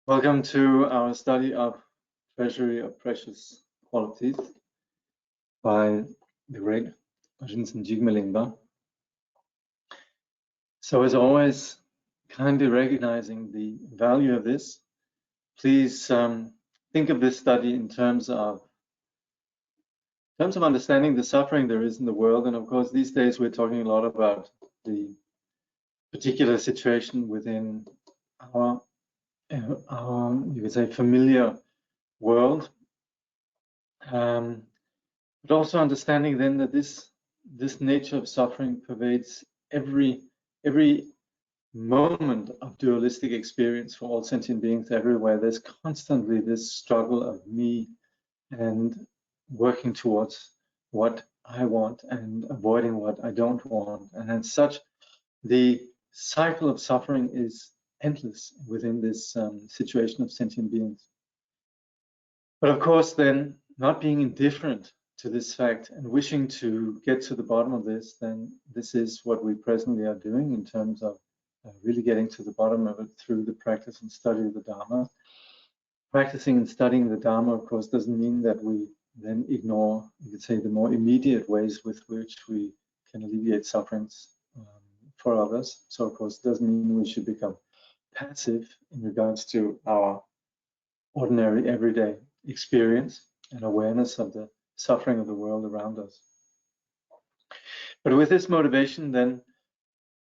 Welcome to our study of Treasury of Precious Qualities by the great Omniscient Jigme Lingpa. So as always, kindly recognizing the value of this, please think of this study in terms of understanding the suffering there is in the world. And of course, these days we're talking a lot about the particular situation within our you could say familiar world, but also understanding then that this nature of suffering pervades every moment of dualistic experience for all sentient beings everywhere. There's constantly this struggle of me and working towards what I want and avoiding what I don't want, and as such the cycle of suffering is endless within this situation of sentient beings. But of course, then, not being indifferent to this fact and wishing to get to the bottom of this, then this is what we presently are doing in terms of really getting to the bottom of it through the practice and study of the Dharma. Practicing and studying the Dharma, of course, doesn't mean that we then ignore, you could say, the more immediate ways with which we can alleviate sufferings for others. So, of course, it doesn't mean we should become passive in regards to our ordinary everyday experience and awareness of the suffering of the world around us. But with this motivation then,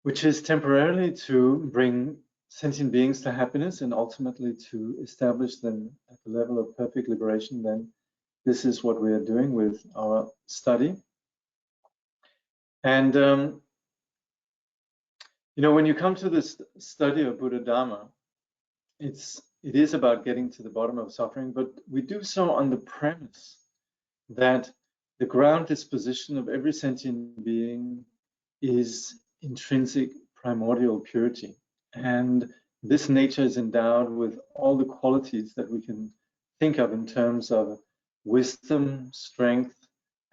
which is temporarily to bring sentient beings to happiness and ultimately to establish them at the level of perfect liberation, then this is what we are doing with our study. And you know, when you come to this study of Buddha Dharma, it is about getting to the bottom of suffering, but we do so on the premise that the ground disposition of every sentient being is intrinsic primordial purity. And this nature is endowed with all the qualities that we can think of in terms of wisdom, strength,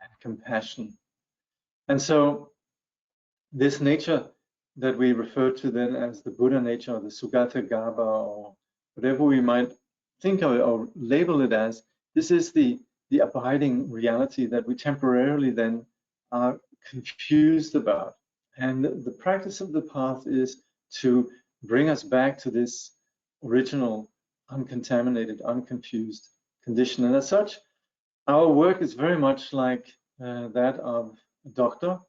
and compassion. And so this nature that we refer to then as the Buddha nature, or the Sugata Garbha, or whatever we might think of it or label it as, this is the abiding reality that we temporarily then are confused about. And the practice of the path is to bring us back to this original, uncontaminated, unconfused condition. And as such, our work is very much like that of a doctor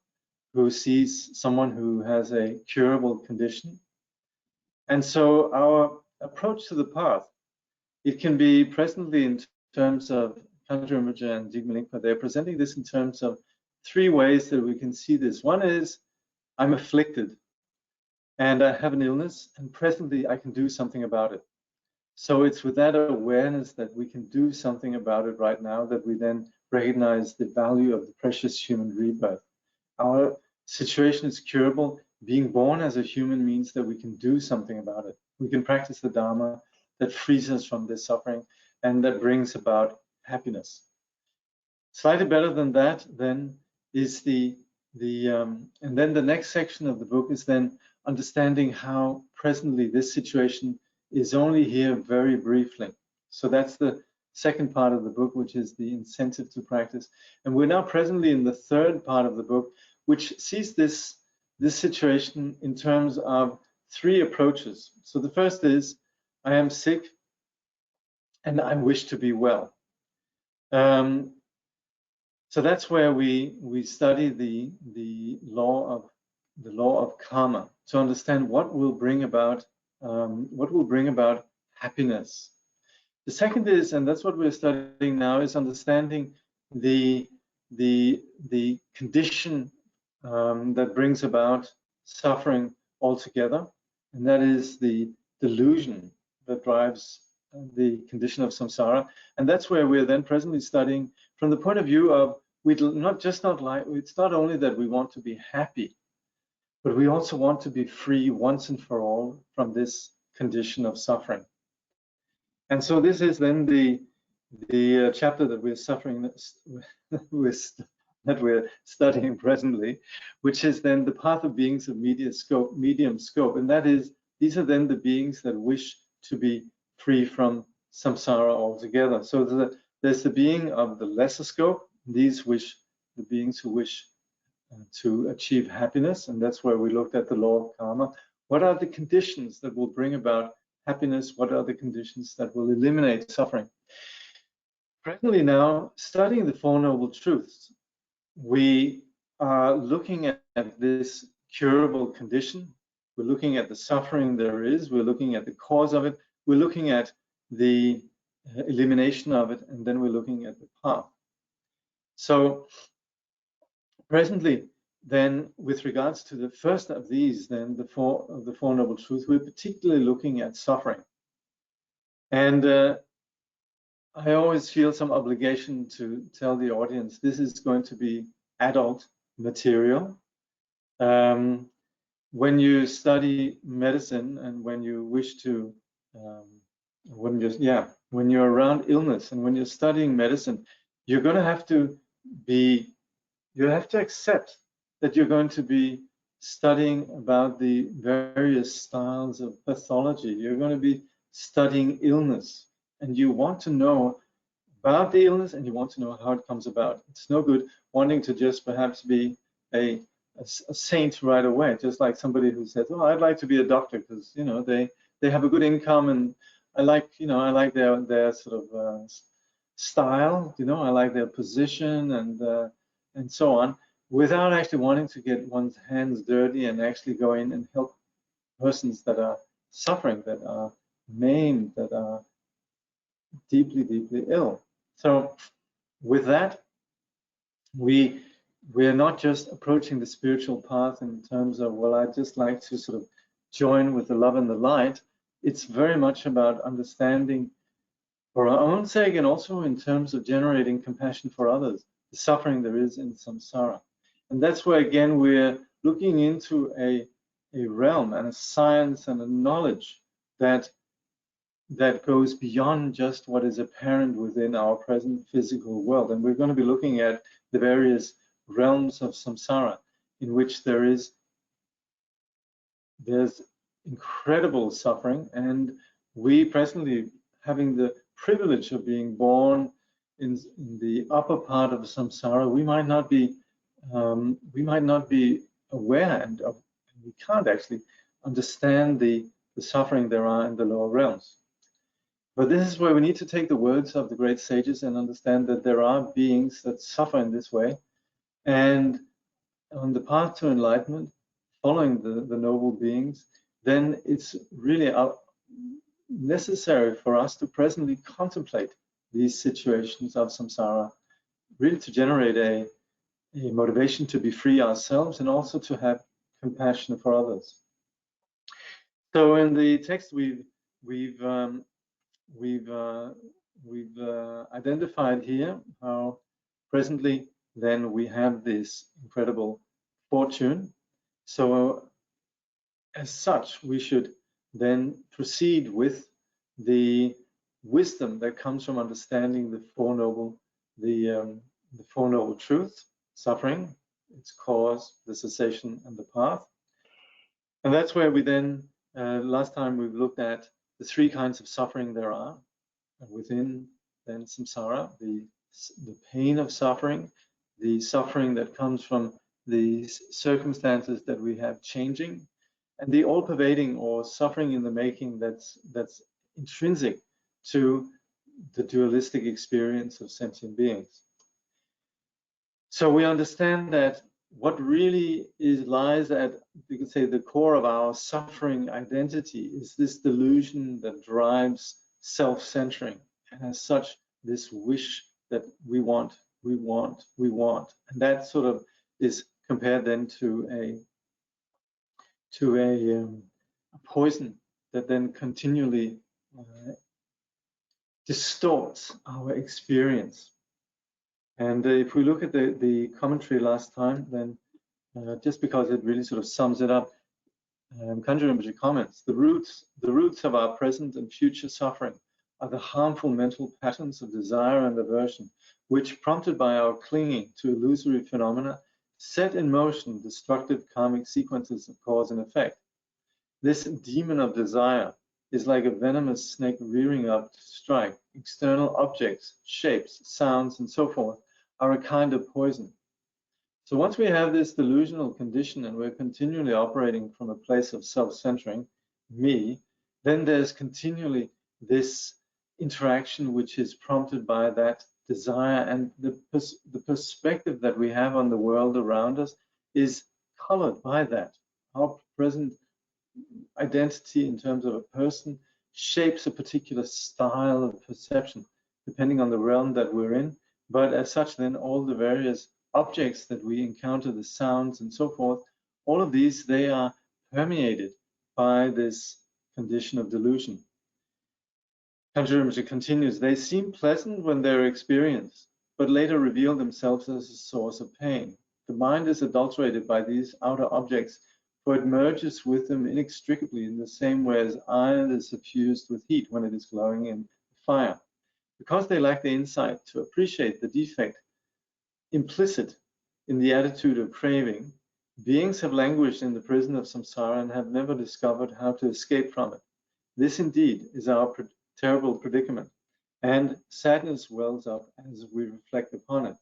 who sees someone who has a curable condition. And so our approach to the path, it can be presently in terms of Kangyur Rinpoche and Jigme Lingpa. They're presenting this in terms of three ways that we can see this. One is, I'm afflicted and I have an illness, and presently I can do something about it. So it's with that awareness that we can do something about it right now that we then recognize the value of the precious human rebirth. Our situation is curable. Being born as a human means that we can do something about it. We can practice the Dharma that frees us from this suffering and that brings about happiness. Slightly better than that then is and then the next section of the book is then understanding how presently this situation is only here very briefly. So that's the second part of the book, which is the incentive to practice. And we're now presently in the third part of the book, which sees this situation in terms of three approaches. So the first is, I am sick and I wish to be well. So that's where we study the law of karma to understand what will bring about happiness. The second is, and that's what we're studying now, is understanding the condition that brings about suffering altogether, and that is the delusion that drives the condition of samsara. And that's where we're then presently studying from the point of view of it's not only that we want to be happy, but we also want to be free once and for all from this condition of suffering. And so this is then the chapter that we're studying presently, which is then the path of beings of medium scope. And that is, these are then the beings that wish to be free from samsara altogether. So there's the being of the lesser scope, the beings who wish to achieve happiness, and that's where we looked at the law of karma. What are the conditions that will bring about happiness? What are the conditions that will eliminate suffering? Presently now, studying the Four Noble Truths, we are looking at this curable condition. We're looking at the suffering there is. We're looking at the cause of it. We're looking at the elimination of it, and then we're looking at the path. So presently, then, with regards to the first of these, then the Four Noble Truths, we're particularly looking at suffering. And I always feel some obligation to tell the audience this is going to be adult material. When you study medicine and when you wish to, when you're around illness and when you're studying medicine, you're going to have to accept that you're going to be studying about the various styles of pathology. You're going to be studying illness, and you want to know about the illness and you want to know how it comes about. It's no good wanting to just perhaps be a saint right away, just like somebody who says, "Oh, I'd like to be a doctor because they have a good income and I like their sort of style, I like their position and so on," without actually wanting to get one's hands dirty and actually go in and help persons that are suffering, that are maimed, that are deeply, deeply ill. So with that, we're not just approaching the spiritual path in terms of, well, I'd just like to sort of join with the love and the light. It's very much about understanding for our own sake and also in terms of generating compassion for others, the suffering there is in samsara. And that's where, again, we're looking into a realm and a science and a knowledge that goes beyond just what is apparent within our present physical world. And we're going to be looking at the various realms of samsara in which there's incredible suffering, and we presently, having the privilege of being born in the upper part of samsara, we might not be aware and we can't actually understand the suffering there are in the lower realms. But this is where we need to take the words of the great sages and understand that there are beings that suffer in this way. And on the path to enlightenment, following the noble beings, then it's really necessary for us to presently contemplate these situations of samsara, really to generate a motivation to be free ourselves and also to have compassion for others. So in the text we've identified here how presently then we have this incredible fortune. So as such, we should then proceed with the wisdom that comes from understanding the Four Noble Truths: suffering, its cause, the cessation, and the path. And that's where we then, last time we've looked at the three kinds of suffering there are within then samsara: the pain of suffering, the suffering that comes from the circumstances that we have changing, and the all-pervading or suffering in the making that's intrinsic to the dualistic experience of sentient beings. So we understand that what really lies at, you could say, the core of our suffering identity is this delusion that drives self-centering, and as such, this wish that we want. And that sort of is compared then to a poison that then continually distorts our experience. And if we look at the commentary last time, then just because it really sort of sums it up, Kangyur Rinpoche comments, the roots of our present and future suffering are the harmful mental patterns of desire and aversion, which, prompted by our clinging to illusory phenomena, set in motion destructive karmic sequences of cause and effect. This demon of desire is like a venomous snake rearing up to strike. External objects, shapes, sounds, and so forth are a kind of poison. So once we have this delusional condition and we're continually operating from a place of self-centering, me, then there's continually this interaction which is prompted by that desire, and the perspective that we have on the world around us is colored by that. Our present identity in terms of a person shapes a particular style of perception depending on the realm that we're in, but as such then all the various objects that we encounter, the sounds and so forth, all of these, they are permeated by this condition of delusion. Kangyur Rinpoche continues, they seem pleasant when they're experienced, but later reveal themselves as a source of pain. The mind is adulterated by these outer objects, for it merges with them inextricably in the same way as iron is suffused with heat when it is glowing in fire. Because they lack the insight to appreciate the defect implicit in the attitude of craving, beings have languished in the prison of samsara and have never discovered how to escape from it. This indeed is our terrible predicament, and sadness wells up as we reflect upon it.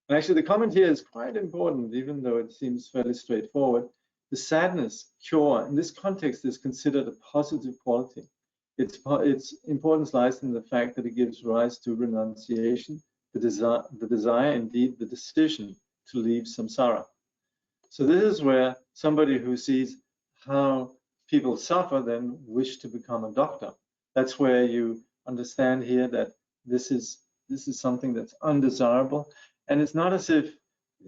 And actually the comment here is quite important, even though it seems fairly straightforward. The sadness cure in this context is considered a positive quality. Its importance lies in the fact that it gives rise to renunciation, the desire, indeed the decision to leave samsara. So this is where somebody who sees how people suffer then wish to become a doctor. That's where you understand here that this is something that's undesirable, and it's not as if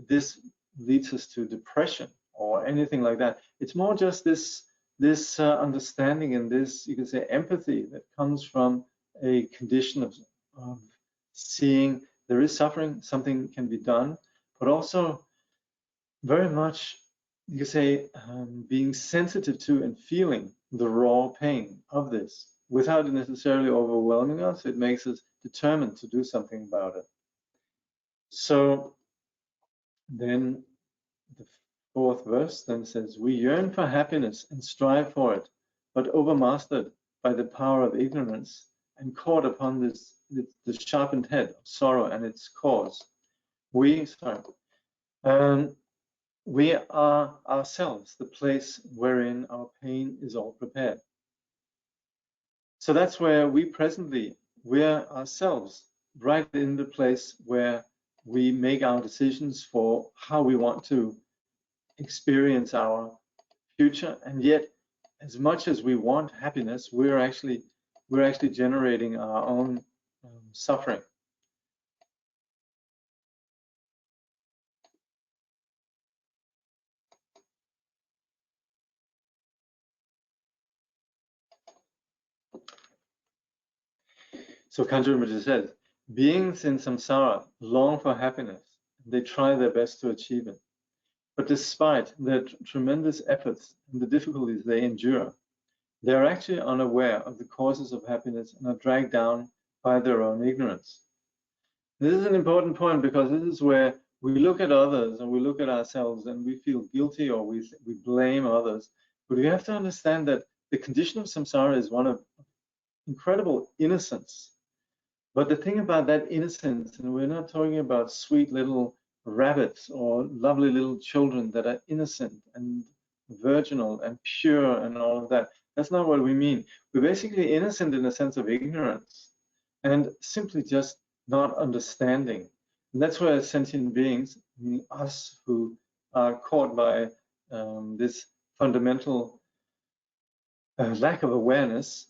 this leads us to depression or anything like that. It's more just this understanding and this, you could say, empathy that comes from a condition of seeing there is suffering, something can be done, but also very much, you could say, being sensitive to and feeling the raw pain of this without necessarily overwhelming us. It makes us determined to do something about it. So then the fourth verse then says, we yearn for happiness and strive for it, but overmastered by the power of ignorance and caught upon the sharpened head of sorrow and its cause. We are ourselves the place wherein our pain is all prepared. So that's where we're ourselves, right in the place where we make our decisions for how we want to experience our future, and yet as much as we want happiness, we're actually generating our own suffering. So Kangyur Rinpoche says, beings in samsara long for happiness. They try their best to achieve it. But despite their tremendous efforts and the difficulties they endure, they are actually unaware of the causes of happiness and are dragged down by their own ignorance. This is an important point, because this is where we look at others and we look at ourselves and we feel guilty, or we blame others. But we have to understand that the condition of samsara is one of incredible innocence. But the thing about that innocence, and we're not talking about sweet little rabbits or lovely little children that are innocent and virginal and pure and all of that. That's not what we mean. We're basically innocent in a sense of ignorance and simply just not understanding. And that's where sentient beings, us who are caught by this fundamental lack of awareness,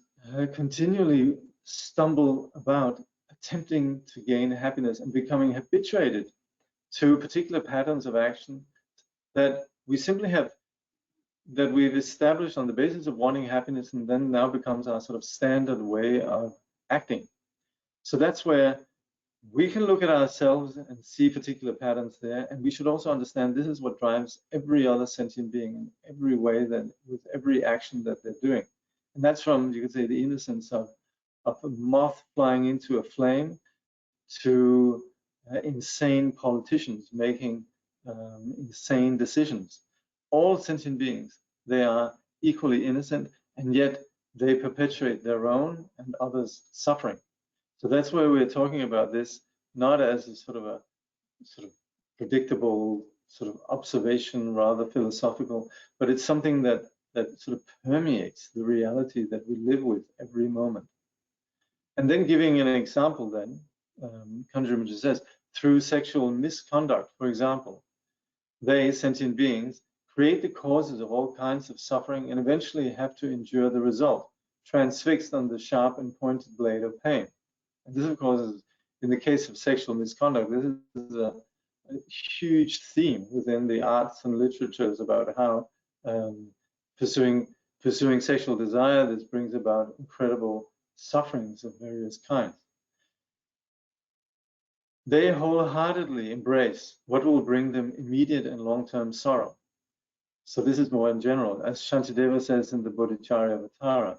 continually stumble about attempting to gain happiness and becoming habituated to particular patterns of action that we simply have, that we've established on the basis of wanting happiness, and then now becomes our sort of standard way of acting. So that's where we can look at ourselves and see particular patterns there, and we should also understand this is what drives every other sentient being in every way, that with every action that they're doing. And that's from, you could say, the innocence of a moth flying into a flame to insane politicians making insane decisions. All sentient beings, they are equally innocent, and yet they perpetuate their own and others' suffering. So that's why we're talking about this, not as a sort of predictable sort of observation, rather philosophical, but it's something that sort of permeates the reality that we live with every moment. And then giving an example then, Kangyur Rinpoche says, through sexual misconduct, for example, they, sentient beings, create the causes of all kinds of suffering and eventually have to endure the result, transfixed on the sharp and pointed blade of pain. And this, of course, is, in the case of sexual misconduct, this is a huge theme within the arts and literatures about how pursuing sexual desire, this brings about incredible sufferings of various kinds. They wholeheartedly embrace what will bring them immediate and long-term sorrow. So this is more in general, as Shantideva says in the Bodhicharyavatara.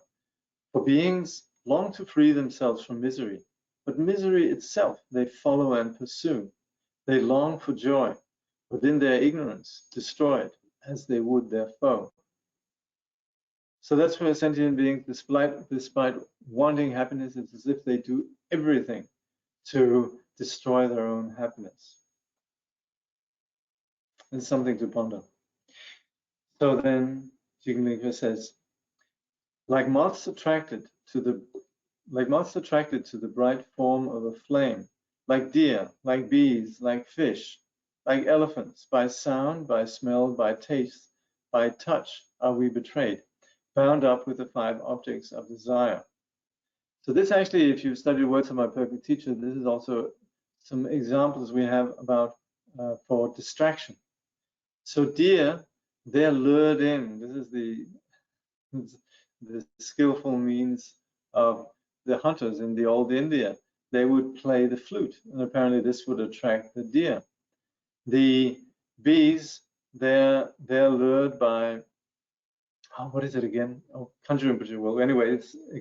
For beings long to free themselves from misery, but misery itself they follow and pursue. They long for joy, but in their ignorance destroy it as they would their foe. So that's where sentient beings, despite wanting happiness, it's as if they do everything to destroy their own happiness. It's something to ponder. So then Jigme Lingpa says, like moths attracted to the bright form of a flame, like deer, like bees, like fish, like elephants, by sound, by smell, by taste, by touch are we betrayed, bound up with the 5 objects of desire. So this actually, if you've studied Words of My Perfect Teacher, this is also some examples we have about for distraction. So deer, they're lured in. This is the skillful means of the hunters in the old India. They would play the flute, and apparently this would attract the deer. The bees, they're lured by, oh, what is it again? Oh, Kangyur Rinpoche will. Anyway,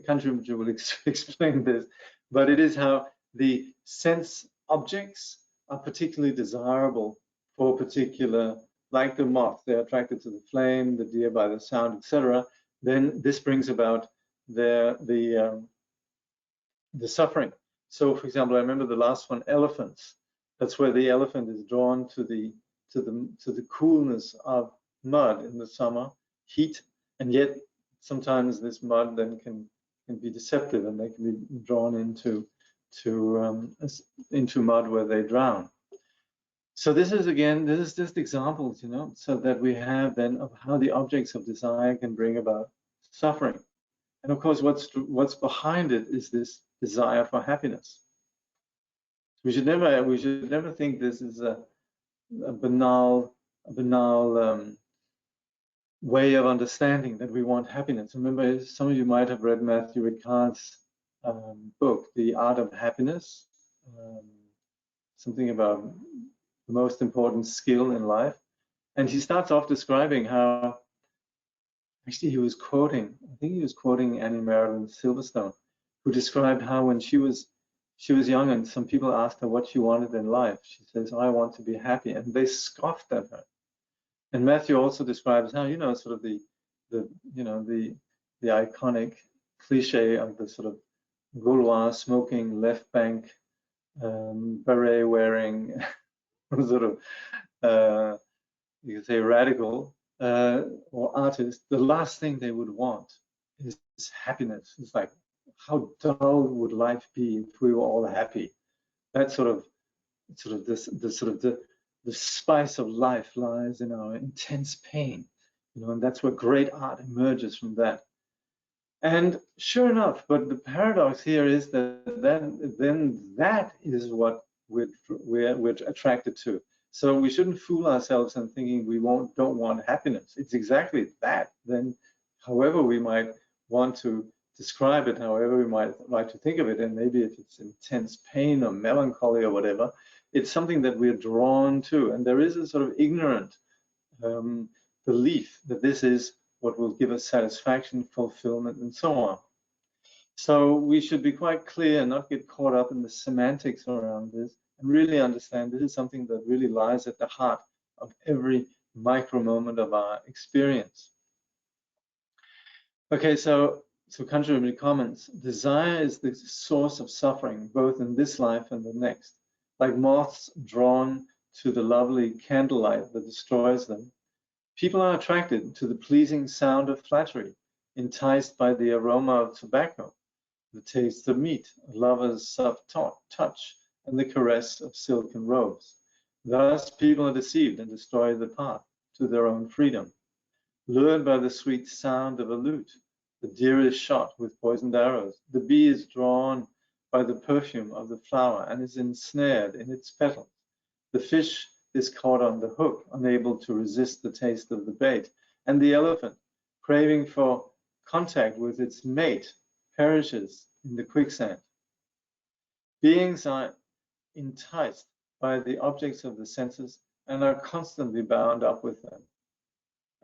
Kangyur Rinpoche will explain this, but it is how the sense objects are particularly desirable for particular, like the moth, they're attracted to the flame, the deer by the sound, etc. Then this brings about the suffering. So, for example, I remember the last one, elephants. That's where the elephant is drawn to the coolness of mud in the summer, heat, and yet sometimes this mud then can be deceptive, and they can be drawn into mud where they drown. So this is just examples, you know, so that we have then of how the objects of desire can bring about suffering. And of course, what's behind it is this desire for happiness. We should never think this is a banal way of understanding that we want happiness. Remember, some of you might have read Matthew Ricard's book, The Art of Happiness, something about the most important skill in life. And he starts off describing how, actually he was quoting, I think he was quoting Annie Marilyn Silverstone, who described how when she was young and some people asked her what she wanted in life, she says, I want to be happy, and they scoffed at her. And Matthew also describes how, you know, sort of the iconic cliche of the sort of Gaulois smoking left bank beret wearing sort of you could say radical or artist. The last thing they would want is happiness. It's like, how dull would life be if we were all happy? That the spice of life lies in our intense pain, you know, and that's where great art emerges from that. And sure enough, but the paradox here is that then that is what we're attracted to. So we shouldn't fool ourselves in thinking we don't want happiness. It's exactly that. Then, however we might want to describe it, however we might like to think of it, and maybe if it's intense pain or melancholy or whatever, it's something that we're drawn to. And there is a sort of ignorant belief that this is what will give us satisfaction, fulfillment, and so on. So we should be quite clear and not get caught up in the semantics around this, and really understand this is something that really lies at the heart of every micro moment of our experience. Okay, so So Kangyur Rinpoche comments, desire is the source of suffering, both in this life and the next. Like moths drawn to the lovely candlelight that destroys them, people are attracted to the pleasing sound of flattery, enticed by the aroma of tobacco, the taste of meat, a lover's soft touch, and the caress of silken robes. Thus, people are deceived and destroy the path to their own freedom. Lured by the sweet sound of a lute, the deer is shot with poisoned arrows. The bee is drawn by the perfume of the flower and is ensnared in its petals. The fish is caught on the hook, unable to resist the taste of the bait. And the elephant, craving for contact with its mate, perishes in the quicksand. Beings are enticed by the objects of the senses and are constantly bound up with them.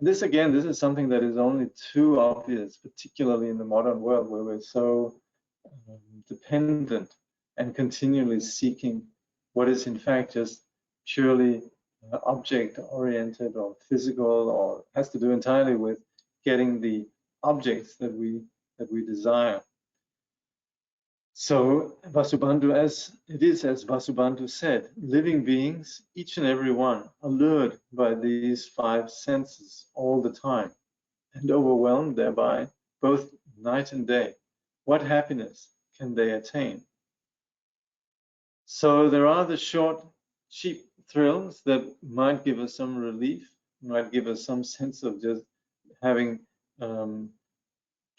This is something that is only too obvious, particularly in the modern world where we're so dependent and continually seeking what is in fact just purely object-oriented or physical, or has to do entirely with getting the objects that we desire. So Vasubandhu, as Vasubandhu said, living beings, each and every one, are lured by these five senses all the time and overwhelmed thereby, both night and day. What happiness can they attain? So there are the short, cheap thrills that might give us some relief, might give us some sense of just having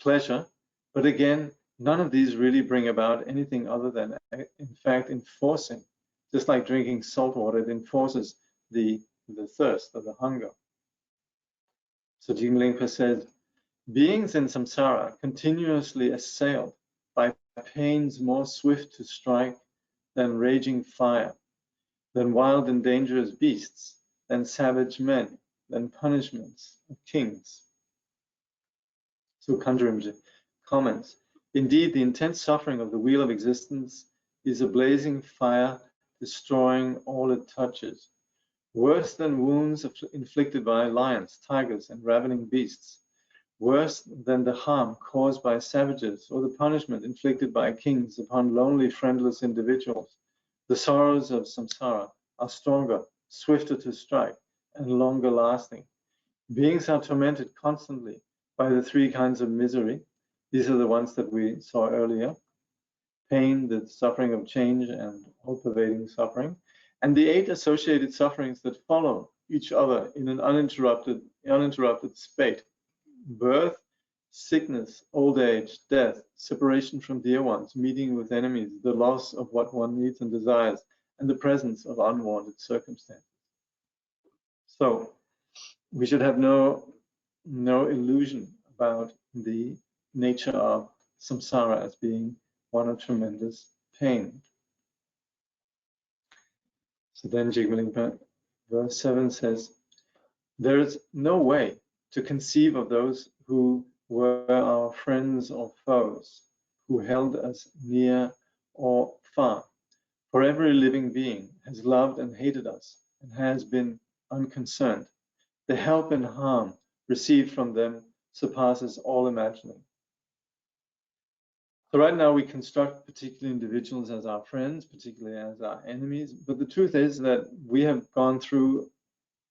pleasure, but again, none of these really bring about anything other than, in fact, enforcing, just like drinking salt water, it enforces the thirst or the hunger. So Jigme Lingpa says, beings in samsara continuously assailed by pains more swift to strike than raging fire, than wild and dangerous beasts, than savage men, than punishments of kings. So Kangyur Rinpoche comments, indeed, the intense suffering of the wheel of existence is a blazing fire destroying all it touches, worse than wounds inflicted by lions, tigers, and ravening beasts, worse than the harm caused by savages or the punishment inflicted by kings upon lonely, friendless individuals. The sorrows of samsara are stronger, swifter to strike, and longer lasting. Beings are tormented constantly by the three kinds of misery. These are the ones that we saw earlier: pain, the suffering of change, and all-pervading suffering, and the 8 associated sufferings that follow each other in an uninterrupted spate: birth, sickness, old age, death, separation from dear ones, meeting with enemies, the loss of what one needs and desires, and the presence of unwanted circumstances. So we should have no illusion about the nature of samsara as being one of tremendous pain. So then Jigme Lingpa, verse 7 says, there is no way to conceive of those who were our friends or foes, who held us near or far. For every living being has loved and hated us and has been unconcerned. The help and harm received from them surpasses all imagining. So right now we construct particular individuals as our friends, particularly as our enemies, but the truth is that we have gone through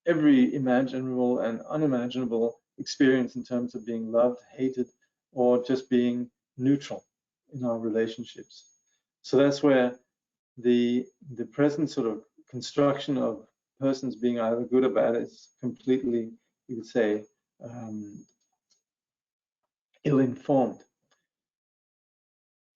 every imaginable and unimaginable experience in terms of being loved, hated, or just being neutral in our relationships. So that's where the present sort of construction of persons being either good or bad is completely, you could say, ill-informed.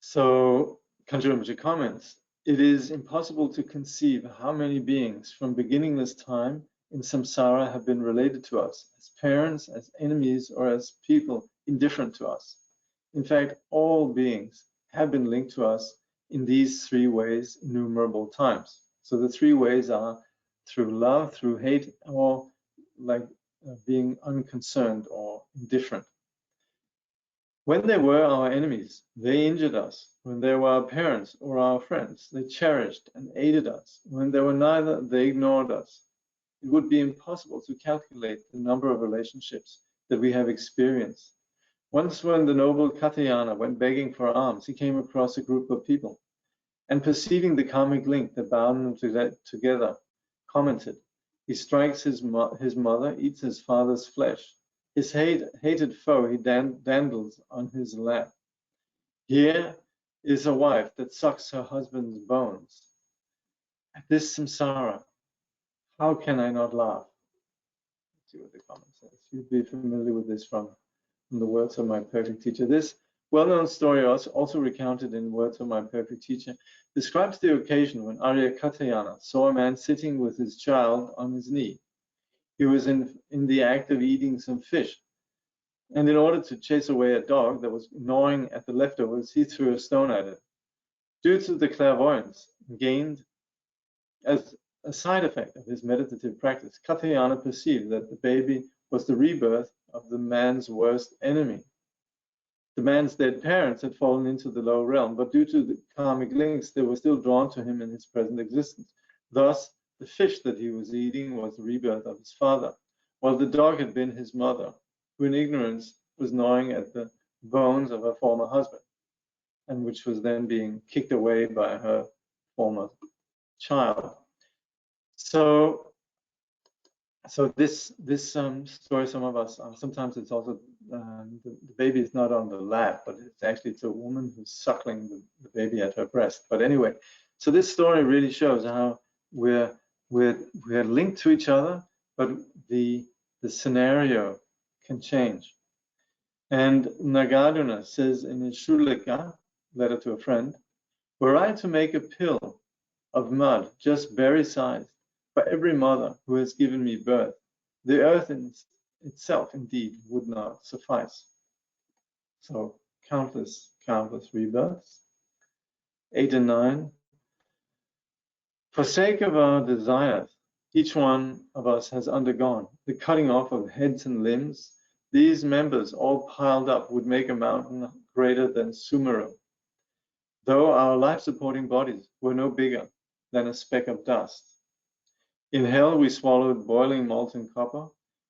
So Kangyur Rinpoche comments, it is impossible to conceive how many beings from beginningless time in samsara have been related to us as parents, as enemies, or as people indifferent to us. In fact, all beings have been linked to us in these 3 ways innumerable times. So the 3 ways are through love, through hate, or like being unconcerned or indifferent. When they were our enemies, they injured us. When they were our parents or our friends, they cherished and aided us. When they were neither, they ignored us. It would be impossible to calculate the number of relationships that we have experienced. Once when the noble Katyayana went begging for alms, he came across a group of people, and perceiving the karmic link that bound them together, commented, he strikes his mother, eats his father's flesh. His hated foe he dandles on his lap. Here is a wife that sucks her husband's bones. At this samsara, how can I not laugh? Let's see what the comment says. You'd be familiar with this from the words of my perfect teacher. This well-known story, also recounted in Words of My Perfect Teacher, describes the occasion when Arya Katyayana saw a man sitting with his child on his knee. He was in the act of eating some fish, and in order to chase away a dog that was gnawing at the leftovers, he threw a stone at it. Due to the clairvoyance gained as a side effect of his meditative practice, Katyayana perceived that the baby was the rebirth of the man's worst enemy. The man's dead parents had fallen into the lower realm, but due to the karmic links, they were still drawn to him in his present existence. Thus, the fish that he was eating was the rebirth of his father, while the dog had been his mother, who in ignorance was gnawing at the bones of her former husband, and which was then being kicked away by her former child. So this story, some of us, sometimes it's also, the baby is not on the lap, but it's a woman who's suckling the baby at her breast. But anyway, so this story really shows how we're linked to each other, but the scenario can change. And Nagarjuna says in his Shulika, letter to a friend, were I to make a pill of mud just berry-sized for every mother who has given me birth, the earth itself indeed would not suffice. So countless rebirths. 8 and 9. For sake of our desires, each one of us has undergone the cutting off of heads and limbs. These members all piled up would make a mountain greater than Sumeru, though our life-supporting bodies were no bigger than a speck of dust. In hell, we swallowed boiling molten copper.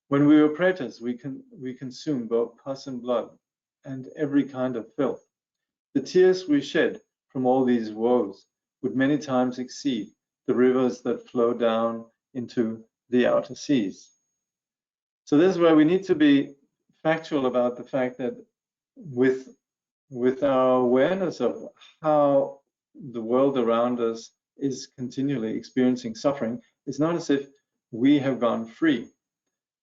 When we were pretas, we consumed both pus and blood and every kind of filth. The tears we shed from all these woes would many times exceed the rivers that flow down into the outer seas. So this is where we need to be factual about the fact that with our awareness of how the world around us is continually experiencing suffering, it's not as if we have gone free.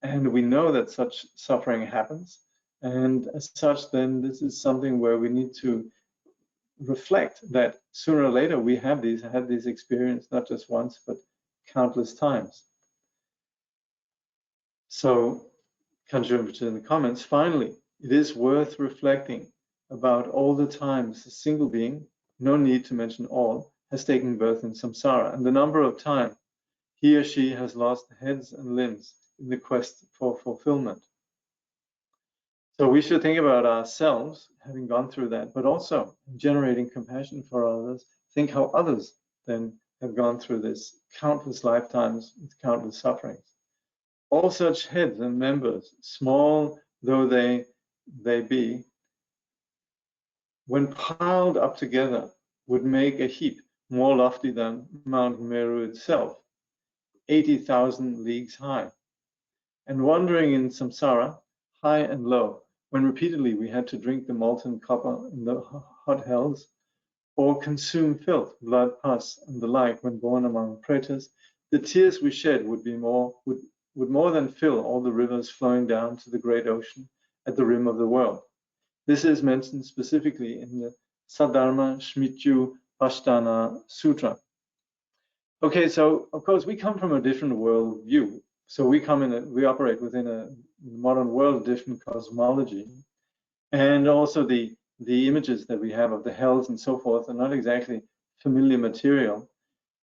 And we know that such suffering happens. And as such, then this is something where we need to reflect that sooner or later we have had these experiences, not just once, but countless times. So, Kangyur Rinpoche in the comments, finally, it is worth reflecting about all the times a single being, no need to mention all, has taken birth in samsara, and the number of times he or she has lost heads and limbs in the quest for fulfillment. So we should think about ourselves having gone through that, but also generating compassion for others. Think how others then have gone through this countless lifetimes with countless sufferings. All such heads and members, small though they be, when piled up together, would make a heap more lofty than Mount Meru itself, 80,000 leagues high. And wandering in samsara, high and low, when repeatedly we had to drink the molten copper in the hot hells, or consume filth, blood, pus, and the like when born among pretas, the tears we shed would more than fill all the rivers flowing down to the great ocean at the rim of the world. This is mentioned specifically in the Saddharma Shmityu Pashtana Sutra. Okay, so of course we come from a different world view. So we operate within a modern world, different cosmology, and also the images that we have of the hells and so forth are not exactly familiar material,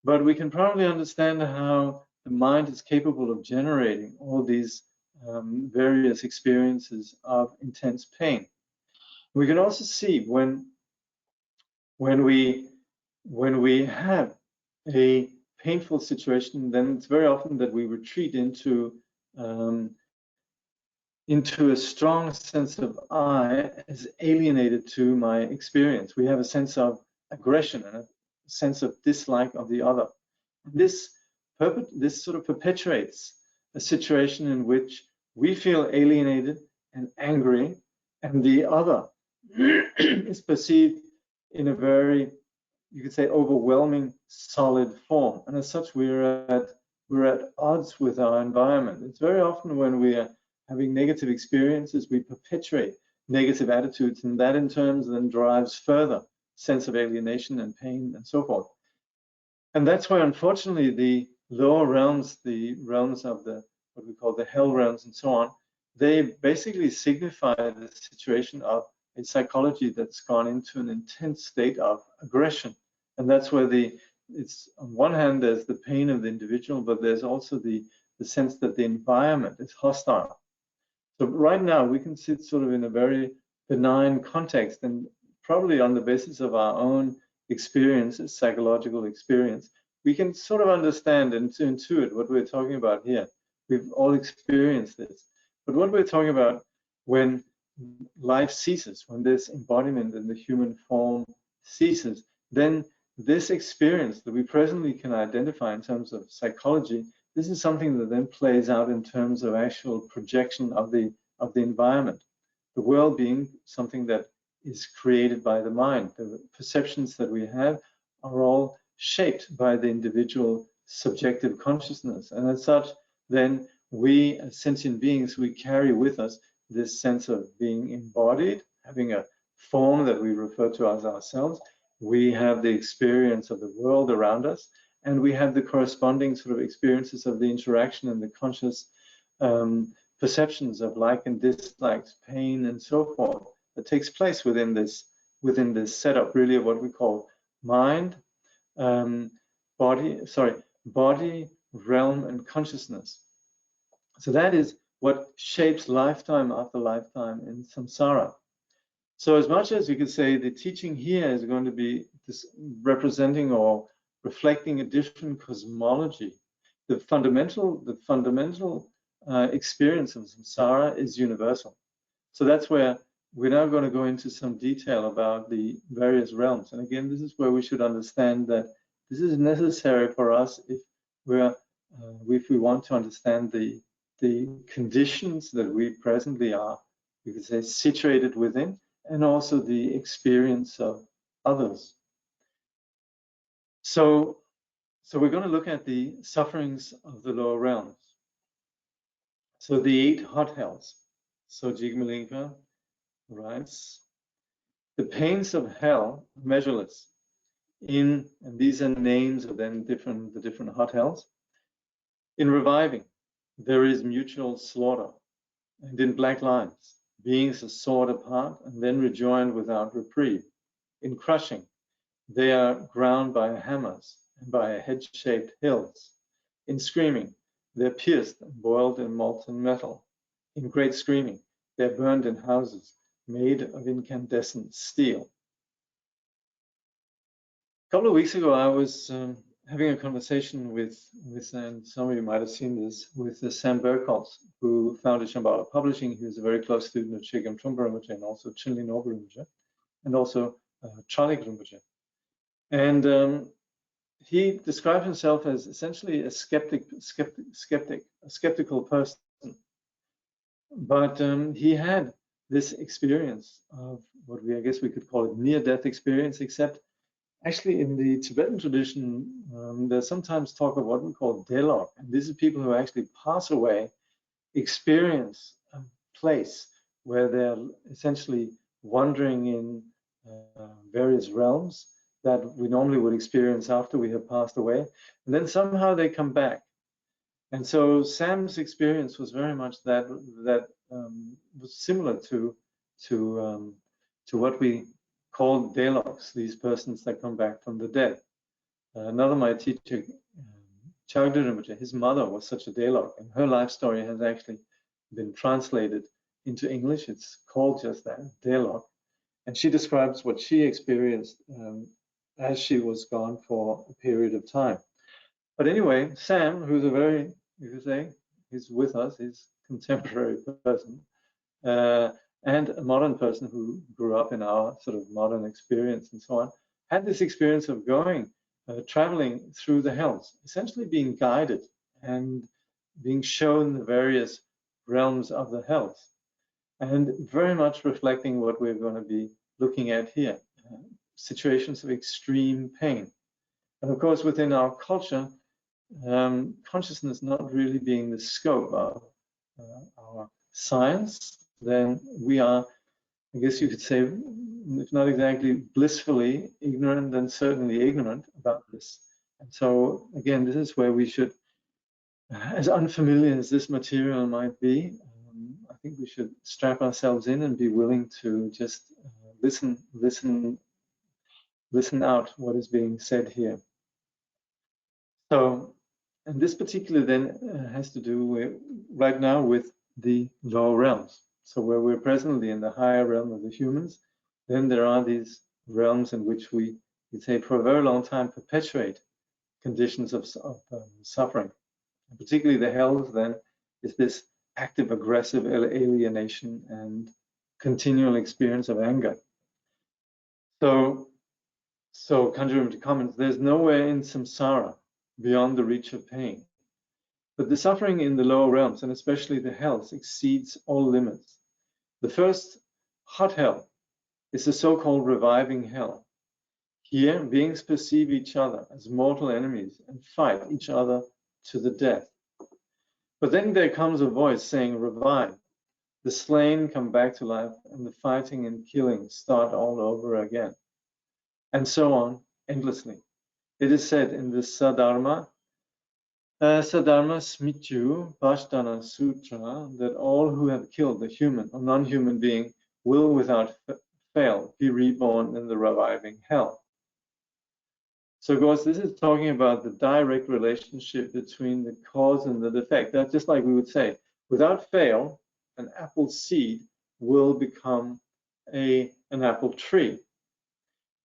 but we can probably understand how the mind is capable of generating all these various experiences of intense pain. We can also see when we have a painful situation, then it's very often that we retreat into into a strong sense of I as alienated to my experience. We have a sense of aggression and a sense of dislike of the other. This sort of perpetuates a situation in which we feel alienated and angry, and the other is perceived in a very, you could say, overwhelming, solid form. And as such, we're at odds with our environment. It's very often when we are having negative experiences, we perpetuate negative attitudes, and that in turn then drives further sense of alienation and pain and so forth. And that's why, unfortunately, the lower realms, the realms of the what we call the hell realms and so on, they basically signify the situation of a psychology that's gone into an intense state of aggression. And that's where it's on one hand there's the pain of the individual, but there's also the sense that the environment is hostile. So right now we can sit sort of in a very benign context, and probably on the basis of our own experiences, psychological experience, we can sort of understand and intuit what we're talking about here. We've all experienced this. But what we're talking about when life ceases, when this embodiment in the human form ceases, then this experience that we presently can identify in terms of psychology, this is something that then plays out in terms of actual projection of the environment. The world being something that is created by the mind. The perceptions that we have are all shaped by the individual subjective consciousness. And as such, then we as sentient beings, we carry with us this sense of being embodied, having a form that we refer to as ourselves. We have the experience of the world around us, and we have the corresponding sort of experiences of the interaction and the conscious perceptions of like and dislikes, pain, and so forth that takes place within this setup, really, of what we call mind, body, realm, and consciousness. So that is what shapes lifetime after lifetime in samsara. So as much as you could say the teaching here is going to be representing or reflecting a different cosmology, the fundamental experience of samsara is universal. So that's where we're now going to go into some detail about the various realms. And again, this is where we should understand that this is necessary for us if we want to understand the conditions that we presently are, you could say, situated within, and also the experience of others. So we're going to look at the sufferings of the lower realms. So the 8 hot hells. So Jigme Lingpa writes, the pains of hell are measureless. And these are names of then the different hot hells. In reviving, there is mutual slaughter, and in black lines, beings are sawed apart and then rejoined without reprieve. In crushing, they are ground by hammers and by head-shaped hills. In screaming, they're pierced and boiled in molten metal. In great screaming, they're burned in houses made of incandescent steel. A couple of weeks ago, I was having a conversation with, and some of you might have seen this, with Sam Burkholz, who founded Shambhala Publishing. He was a very close student of Chögyam Trungpa Rinpoche and also Chinli Nobu Rinpoche, and also Charlie Rinpoche. And he described himself as essentially a skeptical person. But he had this experience of what I guess we could call it near-death experience, except actually in the Tibetan tradition, there's sometimes talk of what we call delok. And these are people who actually pass away, experience a place where they're essentially wandering in various realms that we normally would experience after we have passed away. And then somehow they come back. And so Sam's experience was very much that was similar to what we call deloks, these persons that come back from the dead. Another my teacher, Chagdu Rinpoche, his mother was such a delok, and her life story has actually been translated into English. It's called just that, delok, and she describes what she experienced as she was gone for a period of time. But anyway, Sam, who's a very, you could say, he's with us, he's a contemporary person, and a modern person who grew up in our sort of modern experience and so on, had this experience of going, traveling through the hells, essentially being guided and being shown the various realms of the hells, and very much reflecting what we're going to be looking at here, situations of extreme pain. And of course, within our culture, consciousness not really being the scope of our science, then we are, I guess you could say, if not exactly blissfully ignorant, then certainly ignorant about this. And so, again, this is where we should, as unfamiliar as this material might be, I think we should strap ourselves in and be willing to just listen out what is being said here. So, and this particular then has to do with, right now, with the lower realms. So where we're presently in the higher realm of the humans, then there are these realms in which we, you'd say, for a very long time perpetuate conditions of suffering. And particularly the hells then is this active, aggressive alienation and continual experience of anger. So Kangyur Rinpoche comments, there's nowhere in samsara beyond the reach of pain. But the suffering in the lower realms, and especially the hells, exceeds all limits. The first hot hell is the so-called reviving hell. Here, beings perceive each other as mortal enemies and fight each other to the death. But then there comes a voice saying, revive. The slain come back to life, and the fighting and killing start all over again. And so on, endlessly. It is said in the Sadharma Smityu Pashtana Sutra that all who have killed a human or non-human being will without fail be reborn in the reviving hell. So of course, this is talking about the direct relationship between the cause and the effect. That's just like we would say, without fail, an apple seed will become an apple tree.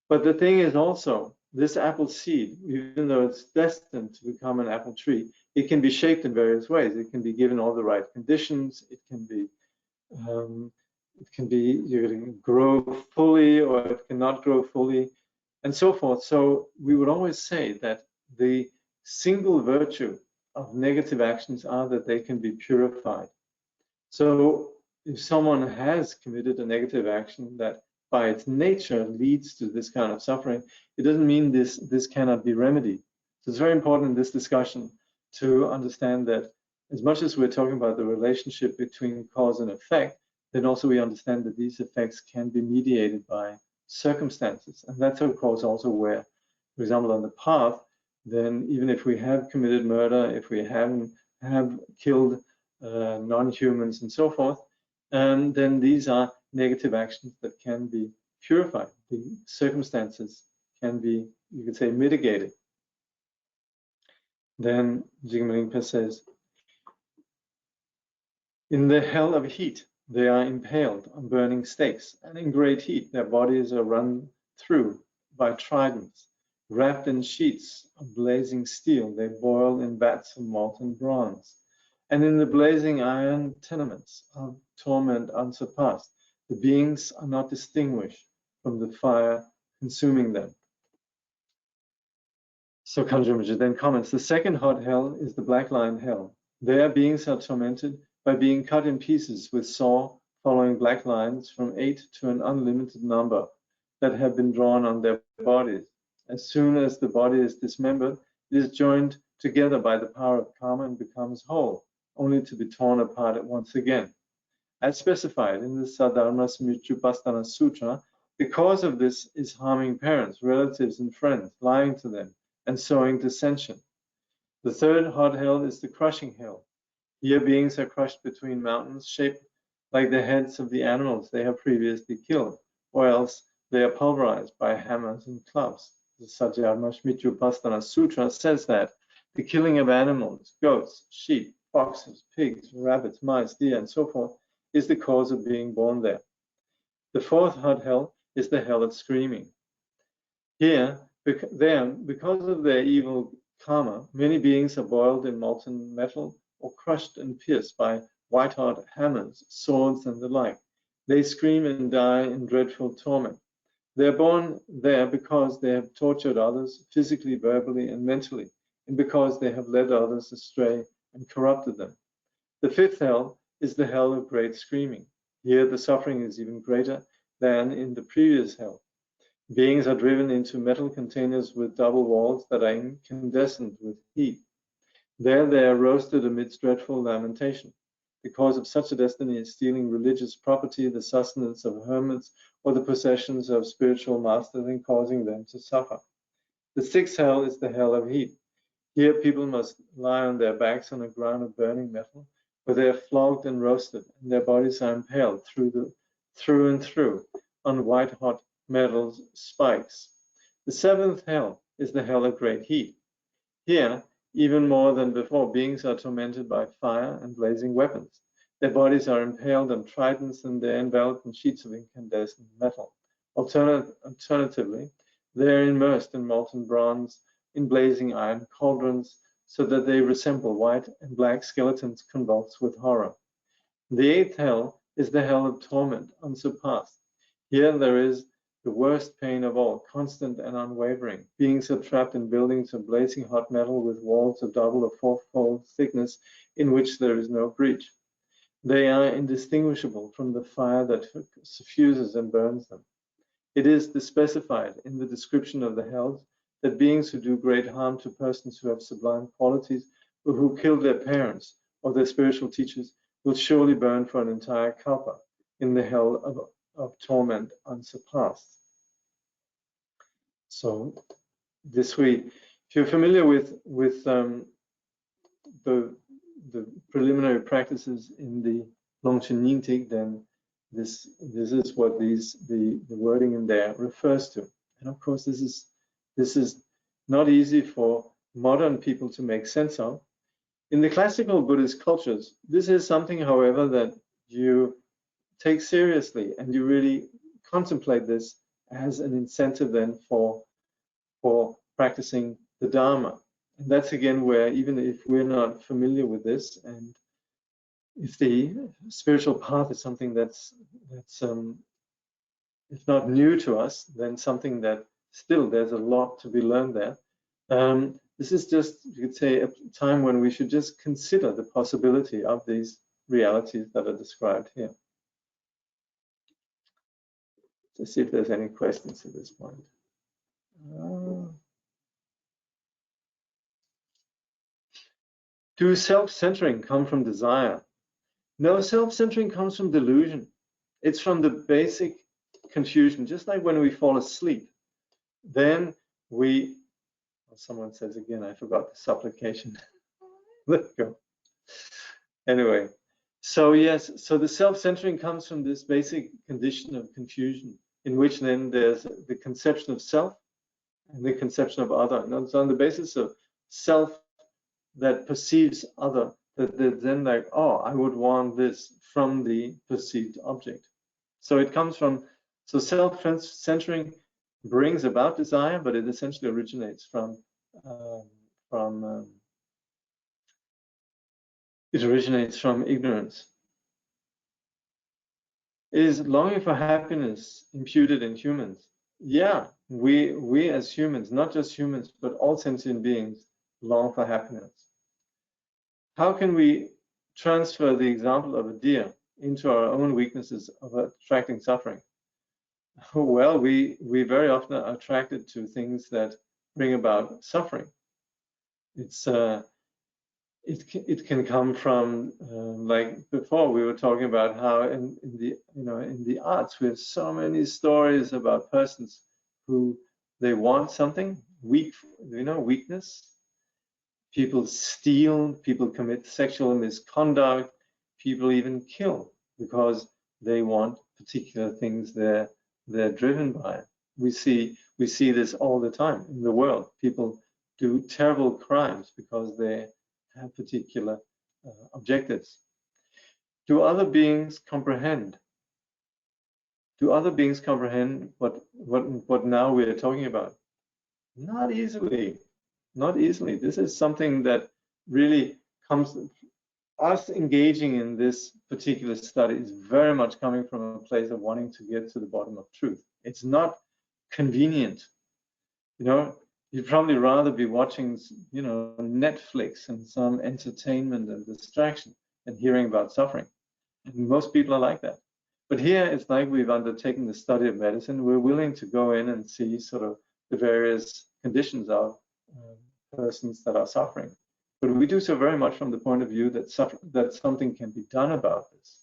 But the thing is also, this apple seed, even though it's destined to become an apple tree, it can be shaped in various ways. It can be given all the right conditions. It can be, you're going to grow fully, or it cannot grow fully, and so forth. So we would always say that the single virtue of negative actions are that they can be purified. So if someone has committed a negative action that by its nature leads to this kind of suffering, it doesn't mean this cannot be remedied. So it's very important in this discussion to understand that as much as we're talking about the relationship between cause and effect, then also we understand that these effects can be mediated by circumstances. And that's of course also where, for example, on the path, then even if we have committed murder, if we have killed non-humans and so forth, then these are negative actions that can be purified. The circumstances can be, you could say, mitigated. Then Jigme Lingpa says, in the hell of heat, they are impaled on burning stakes, and in great heat, their bodies are run through by tridents. Wrapped in sheets of blazing steel, they boil in vats of molten bronze. And in the blazing iron tenements of torment unsurpassed, the beings are not distinguished from the fire consuming them. So Kangyur Rinpoche then comments, the second hot hell is the black line hell. There beings are tormented by being cut in pieces with saw following black lines from 8 to an unlimited number that have been drawn on their bodies. As soon as the body is dismembered, it is joined together by the power of karma and becomes whole, only to be torn apart once again. As specified in the Sadharma Smityu Sutra, the cause of this is harming parents, relatives, and friends, lying to them, and sowing dissension. The third hot hell is the crushing hell. Here beings are crushed between mountains, shaped like the heads of the animals they have previously killed, or else they are pulverized by hammers and clubs. The Sadharma Smityu Sutra says that the killing of animals, goats, sheep, foxes, pigs, rabbits, mice, deer, and so forth, is the cause of being born there. The fourth hot hell is the hell of screaming. Here, because of their evil karma, many beings are boiled in molten metal or crushed and pierced by white-hot hammers, swords, and the like. They scream and die in dreadful torment. They are born there because they have tortured others physically, verbally, and mentally, and because they have led others astray and corrupted them. The fifth hell is the hell of great screaming. Here the suffering is even greater than in the previous hell. Beings are driven into metal containers with double walls that are incandescent with heat. There they are roasted amidst dreadful lamentation. The cause of such a destiny is stealing religious property, the sustenance of hermits, or the possessions of spiritual masters, and causing them to suffer. The sixth hell is the hell of heat. Here people must lie on their backs on a ground of burning metal, where they are flogged and roasted, and their bodies are impaled through and through on white-hot metal spikes. The seventh hell is the hell of great heat. Here, even more than before, beings are tormented by fire and blazing weapons. Their bodies are impaled on tridents and they are enveloped in sheets of incandescent metal. Alternatively, they are immersed in molten bronze, in blazing iron cauldrons, so that they resemble white and black skeletons convulsed with horror. The eighth hell is the hell of torment, unsurpassed. Here there is the worst pain of all, constant and unwavering. Beings are trapped in buildings of blazing hot metal with walls of double or fourfold thickness in which there is no breach. They are indistinguishable from the fire that suffuses and burns them. It is specified in the description of the hells that beings who do great harm to persons who have sublime qualities, or who kill their parents or their spiritual teachers, will surely burn for an entire kalpa in the hell of torment unsurpassed. So this way, if you're familiar with the preliminary practices in the Longchen Nyingtik, then this is what the wording in there refers to. And of course, this is not easy for modern people to make sense of. In the classical Buddhist cultures, this is something, however, that you take seriously, and you really contemplate this as an incentive then for practicing the Dharma. And that's again where, even if we're not familiar with this, and if the spiritual path is something that's if not new to us, then something that still there's a lot to be learned there. This is just, you could say, a time when we should just consider the possibility of these realities that are described here. Let's see if there's any questions at this point. Do self-centering come from desire? No, self-centering comes from delusion. It's from the basic confusion. Just like when we fall asleep, then we, well, someone says again, I forgot the supplication. Let's go. Anyway, so yes, so the self-centering comes from this basic condition of confusion, in which then there's the conception of self and the conception of other. And it's on the basis of self that perceives other, that then like, oh, I would want this from the perceived object. So it comes from, so self-centering brings about desire, but it essentially originates from ignorance. Is longing for happiness imputed in humans? Yeah, we as humans, not just humans, but all sentient beings, long for happiness. How can we transfer the example of a deer into our own weaknesses of attracting suffering? Well, we very often are attracted to things that bring about suffering. It can come from, like before we were talking about how in the arts we have so many stories about persons who they want something, weakness. People steal, people commit sexual misconduct, people even kill because they want particular things they're driven by. We see this all the time in the world. People do terrible crimes because they have particular objectives. Do other beings comprehend? Do other beings comprehend what now we are talking about? Not easily. Not easily. This is something that really comes us engaging in this particular study is very much coming from a place of wanting to get to the bottom of truth. It's not convenient. You know, you'd probably rather be watching, you know, Netflix and some entertainment and distraction than hearing about suffering. And most people are like that. But here it's like we've undertaken the study of medicine. We're willing to go in and see sort of the various conditions of persons that are suffering. But we do so very much from the point of view that something can be done about this.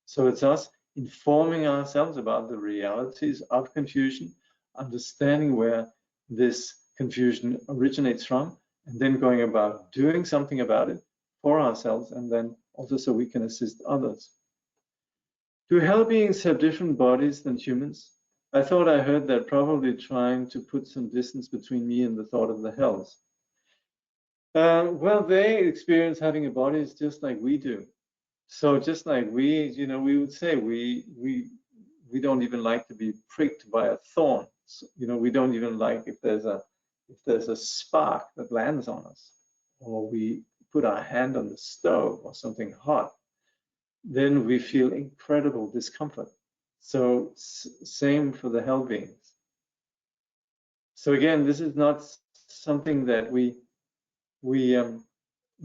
So it's us informing ourselves about the realities of confusion, understanding where this confusion originates from, and then going about doing something about it for ourselves, and then also so we can assist others. Do hell beings have different bodies than humans? I thought I heard that, probably trying to put some distance between me and the thought of the hells. Well, they experience having a body just like we do. So just like we, you know, we would say we don't even like to be pricked by a thorn. So, you know, we don't even like if there's a spark that lands on us, or we put our hand on the stove or something hot, then we feel incredible discomfort. So same for the hell beings. So again, this is not something that we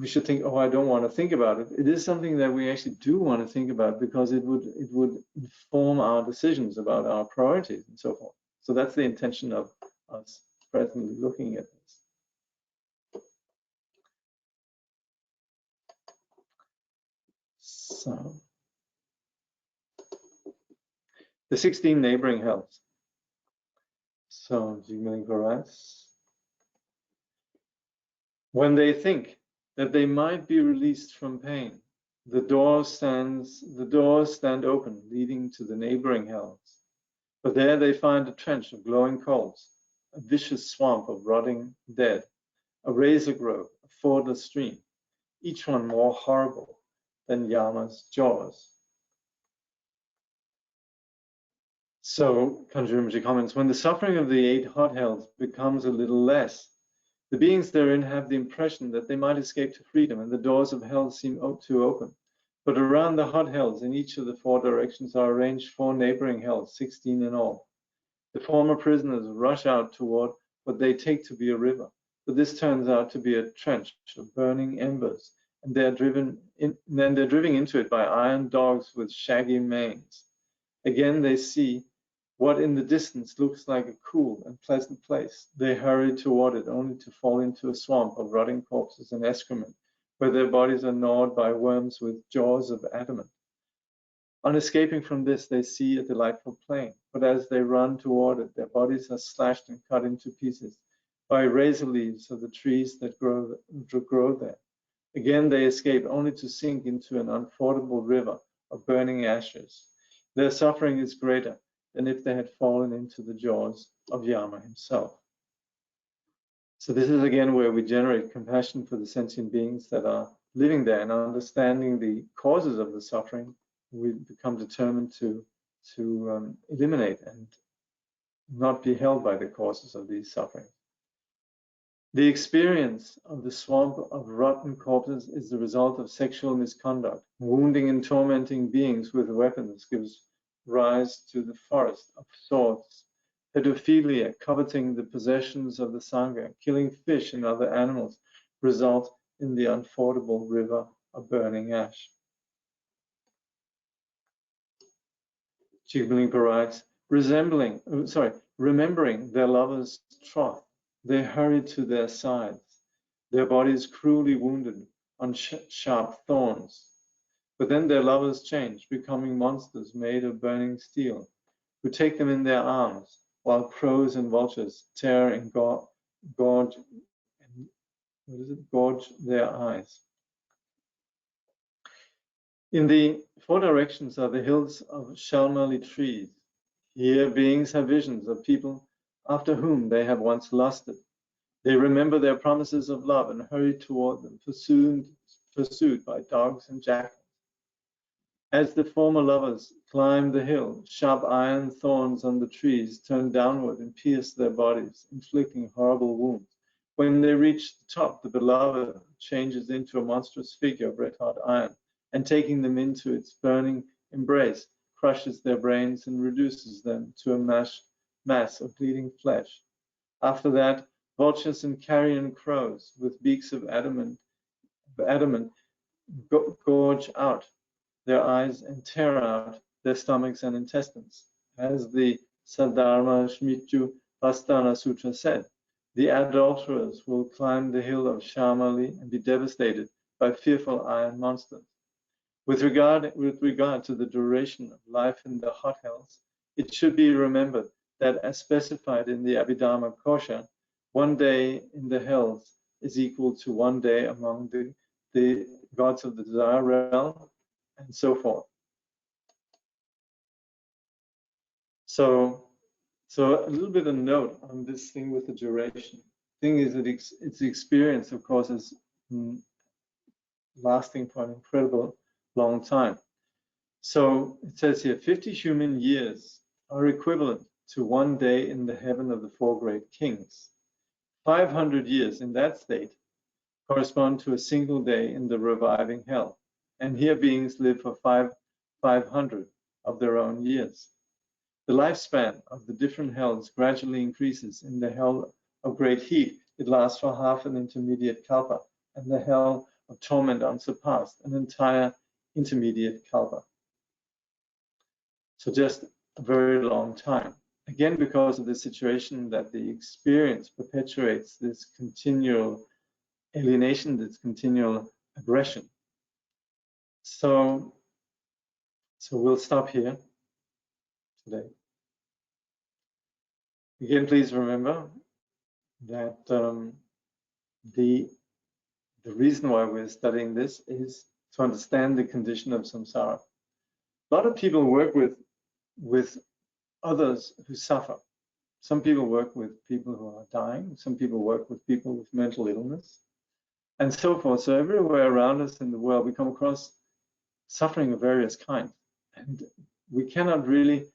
should think, oh, I don't want to think about it. It is something that we actually do want to think about, because it would inform our decisions about our priorities and so forth. So that's the intention of us presently looking at this. So the 16 neighboring hells. So Jigme Lingpa writes, when they think that they might be released from pain, the doors stand open, leading to the neighboring hells. But there they find a trench of glowing coals, a vicious swamp of rotting dead, a razor grove, a fordless stream, each one more horrible than Yama's jaws. So Kangyur Rinpoche comments, when the suffering of the 8 hot hells becomes a little less, the beings therein have the impression that they might escape to freedom, and the doors of hell seem to open. But around the hot hells in each of the 4 directions are arranged 4 neighboring hells, 16 in all. The former prisoners rush out toward what they take to be a river, but this turns out to be a trench of burning embers, and they're driven into it by iron dogs with shaggy manes. Again they see what in the distance looks like a cool and pleasant place. They hurry toward it, only to fall into a swamp of rotting corpses and excrement, where their bodies are gnawed by worms with jaws of adamant. On escaping from this, they see a delightful plain, but as they run toward it, their bodies are slashed and cut into pieces by razor leaves of the trees that grow there. Again they escape, only to sink into an unfordable river of burning ashes. Their suffering is greater than if they had fallen into the jaws of Yama himself. So this is again where we generate compassion for the sentient beings that are living there, and understanding the causes of the suffering, we become determined to eliminate and not be held by the causes of these sufferings. The experience of the swamp of rotten corpses is the result of sexual misconduct. Wounding and tormenting beings with weapons gives rise to the forest of swords. Pedophilia, coveting the possessions of the Sangha, killing fish and other animals, result in the unfordable river of burning ash. Jigme Lingpa writes, remembering their lover's troth, they hurry to their sides, their bodies cruelly wounded on sharp thorns. But then their lovers change, becoming monsters made of burning steel, who take them in their arms, while crows and vultures tear and gorge their eyes. In the 4 directions are the hills of Shalmali trees. Here beings have visions of people after whom they have once lusted. They remember their promises of love and hurry toward them, pursued by dogs and jackals. As the former lovers climb the hill, sharp iron thorns on the trees turn downward and pierce their bodies, inflicting horrible wounds, When they reach the top, the beloved changes into a monstrous figure of red-hot iron, and taking them into its burning embrace, crushes their brains and reduces them to a mass of bleeding flesh. After that, vultures and carrion crows with beaks of adamant gorge out their eyes and tear out their stomachs and intestines. As the Sadharma Shmitju Pastana Sutra said, the adulterers will climb the hill of Shamali and be devastated by fearful iron monsters. With regard to the duration of life in the hot hells, it should be remembered that, as specified in the Abhidharma Kosha, 1 day in the hells is equal to 1 day among the gods of the desire realm, and so forth. So a little bit of note on this thing with the duration. Thing is that its experience, of course, is lasting for an incredible long time. So it says here, 50 human years are equivalent to 1 day in the heaven of the 4 great kings. 500 years in that state correspond to a single day in the reviving hell. And here beings live for 500 of their own years. The lifespan of the different hells gradually increases. In the hell of great heat, it lasts for half an intermediate kalpa, and the hell of torment unsurpassed, an entire intermediate kalpa. So just a very long time. Again, because of the situation that the experience perpetuates this continual alienation, this continual aggression. So we'll stop here today. Again, please remember that the reason why we're studying this is to understand the condition of samsara. A lot of people work with others who suffer. Some people work with people who are dying. Some people work with people with mental illness, and so forth. So everywhere around us in the world, we come across suffering of various kinds, and we cannot really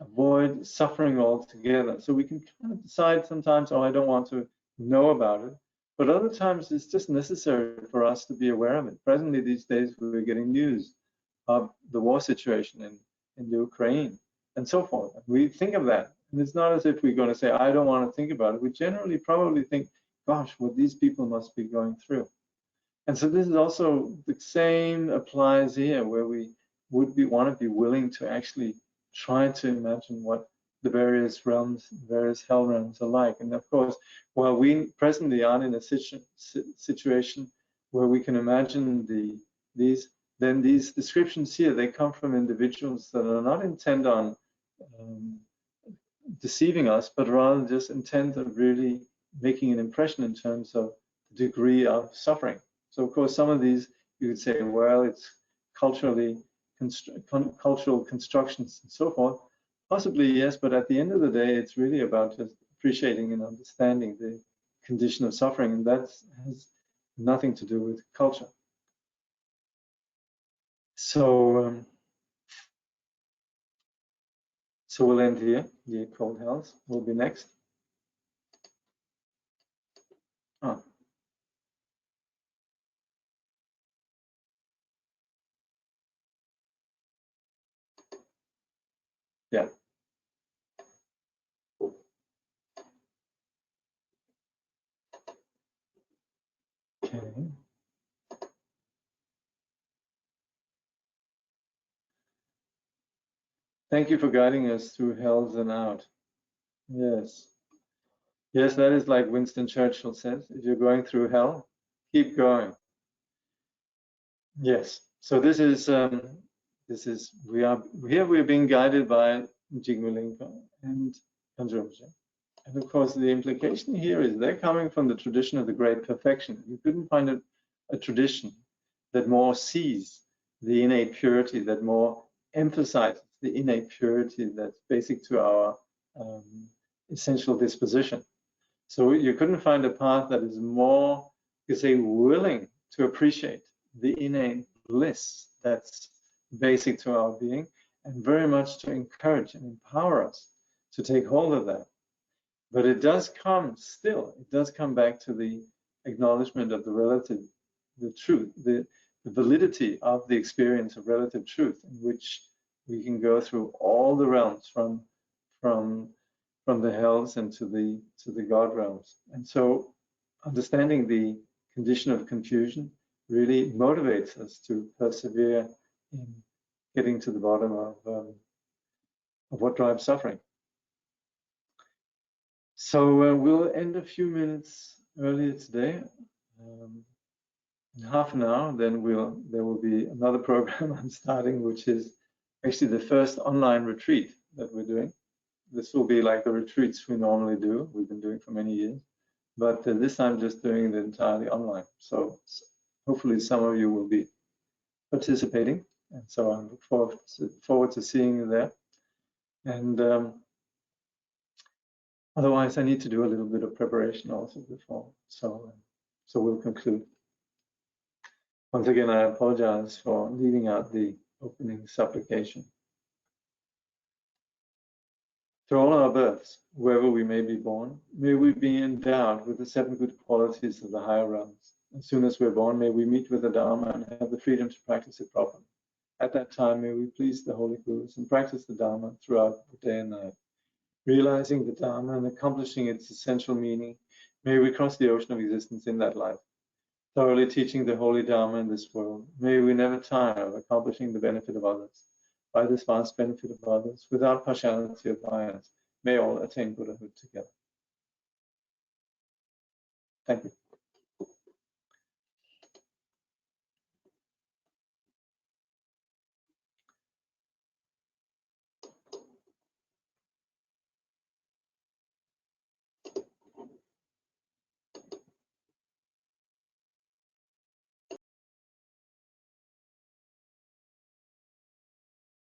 avoid suffering altogether. So we can kind of decide sometimes, oh, I don't want to know about it, but other times it's just necessary for us to be aware of it. Presently, these days, we're getting news of the war situation in Ukraine and so forth. We think of that, and it's not as if we're going to say, I don't want to think about it. We generally probably think, gosh, what these people must be going through. And so this is also the same applies here, where we want to be willing to actually try to imagine what the various realms, various hell realms are like. And of course, while we presently aren't in a situation where we can imagine these descriptions here, they come from individuals that are not intent on deceiving us, but rather just intent of really making an impression in terms of the degree of suffering. So of course, some of these you could say, well, it's cultural constructions and so forth. Possibly yes, but at the end of the day, it's really about just appreciating and understanding the condition of suffering, and that has nothing to do with culture. So we'll end here. The cold hells will be next. Oh. Yeah. Okay. Thank you for guiding us through hells and out. Yes. Yes, that is like Winston Churchill says, if you're going through hell, keep going. Yes. So this is we're being guided by Jigme Lingpa and Kangyur Rinpoche. And of course, the implication here is they're coming from the tradition of the great perfection. You couldn't find a tradition that more sees the innate purity, that more emphasizes the innate purity that's basic to our essential disposition. So you couldn't find a path that is more, you say, willing to appreciate the innate bliss that's basic to our being, and very much to encourage and empower us to take hold of that. But it does come back to the acknowledgement of the relative, the truth, the validity of the experience of relative truth, in which we can go through all the realms from the hells and to the God realms. And so understanding the condition of confusion really motivates us to persevere in getting to the bottom of what drives suffering. So we'll end a few minutes earlier today. In half an hour, then there will be another program I'm starting, which is actually the first online retreat that we're doing. This will be like the retreats we normally do, we've been doing for many years, but this time just doing it entirely online. So hopefully some of you will be participating, and so I look forward to seeing you there. And otherwise, I need to do a little bit of preparation also before, so we'll conclude. Once again, I apologize for leaving out the opening supplication. Through all our births, wherever we may be born, may we be endowed with the 7 good qualities of the higher realms. As soon as we're born, may we meet with the Dharma and have the freedom to practice it properly. At that time, may we please the Holy Gurus and practice the Dharma throughout the day and night. Realizing the Dharma and accomplishing its essential meaning, may we cross the ocean of existence in that life. Thoroughly teaching the holy Dharma in this world, may we never tire of accomplishing the benefit of others. By this vast benefit of others, without partiality or bias, may all attain Buddhahood together. Thank you.